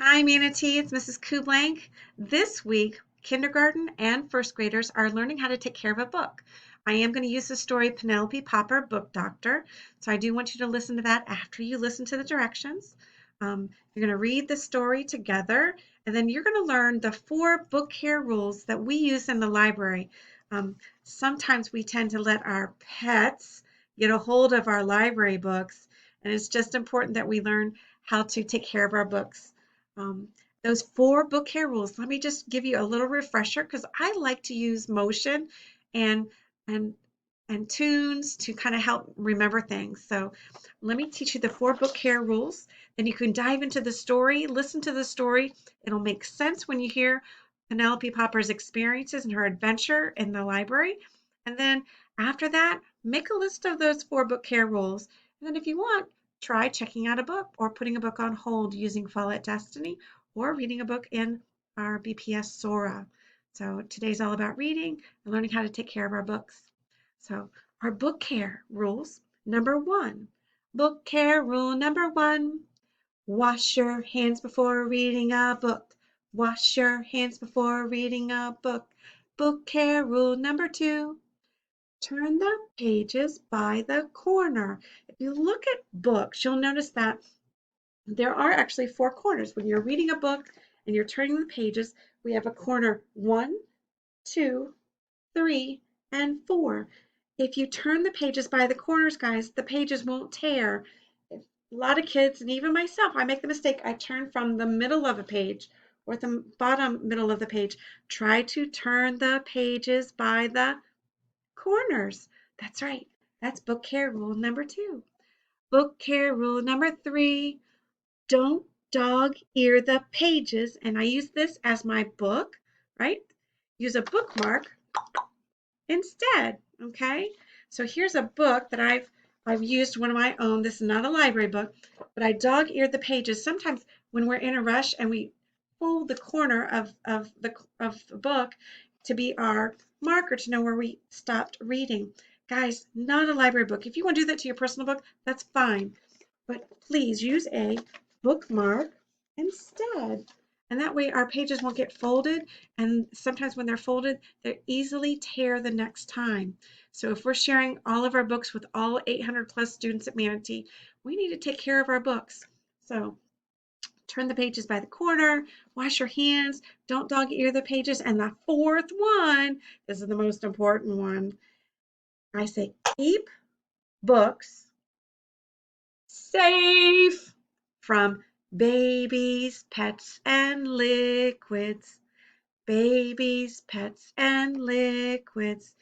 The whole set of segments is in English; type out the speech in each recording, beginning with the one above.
Hi, Manatee. It's Mrs. Kublank. This week, kindergarten and first graders are learning how to take care of a book. I am going to use the story Penelope Popper, Book Doctor. So I do want you to listen to that after you listen to the directions. You're going to read the story together, and then you're going to learn the 4 book care rules that we use in the library. Sometimes we tend to let our pets get a hold of our library books, and it's just important that we learn how to take care of our books. Um, those 4 book care rules, let me just give you a little refresher because I like to use motion and and and tunes to kind of help remember things. So let me teach you the 4 book care rules. Then you can dive into the story, listen to the story. It'll make sense when you hear Penelope Popper's experiences and her adventure in the library. And then after that, make a list of those 4 book care rules. And then if you want, try checking out a book or putting a book on hold using Follett Destiny or reading a book in our BPS Sora. So today's all about reading and learning how to take care of our books. So our book care rules. Number 1, book care rule number 1, wash your hands before reading a book. Wash your hands before reading a book. Book care rule number 2, turn the pages by the corner. If you look at books, you'll notice that there are actually 4 corners. When you're reading a book and you're turning the pages, we have a corner 1, 2, 3, and 4. If you turn the pages by the corners, guys, the pages won't tear. A lot of kids, and even myself, I make the mistake. I turn from the middle of a page or the bottom middle of the page. Try to turn the pages by the corners. That's right. That's book care rule number 2. Book care rule number 3, don't dog ear the pages. And I use this as my book, right? Use a bookmark instead, okay? So here's a book that I've used, one of my own. This is not a library book, but I dog ear the pages. Sometimes when we're in a rush and we fold the corner of the book to be our marker to know where we stopped reading. Guys, not a library book. If you want to do that to your personal book, that's fine. But please use a bookmark instead. And that way our pages won't get folded. And sometimes when they're folded, they easily tear the next time. So if we're sharing all of our books with all 800 plus students at Manatee, we need to take care of our books. So turn the pages by the corner, wash your hands, don't dog ear the pages. And the 4th one, this is the most important one. I say keep books safe from babies, pets, and liquids. Babies, pets, and liquids.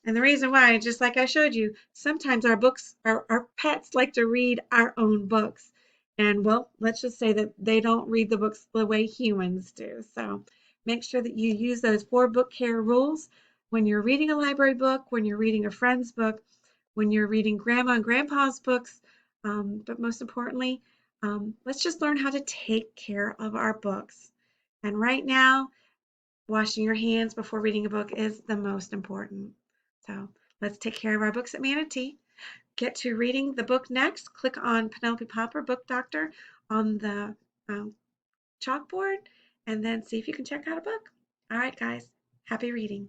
And the reason why, just like I showed you, sometimes our pets like to read our own books. And well, let's just say that they don't read the books the way humans do. So make sure that you use those 4 book care rules when you're reading a library book, when you're reading a friend's book, when you're reading grandma and grandpa's books. But most importantly, let's just learn how to take care of our books. And right now, washing your hands before reading a book is the most important. So let's take care of our books at Manatee. Get to reading the book next. Click on Penelope Popper, Book Doctor, on the um, chalkboard, and then see if you can check out a book. All right, guys, happy reading.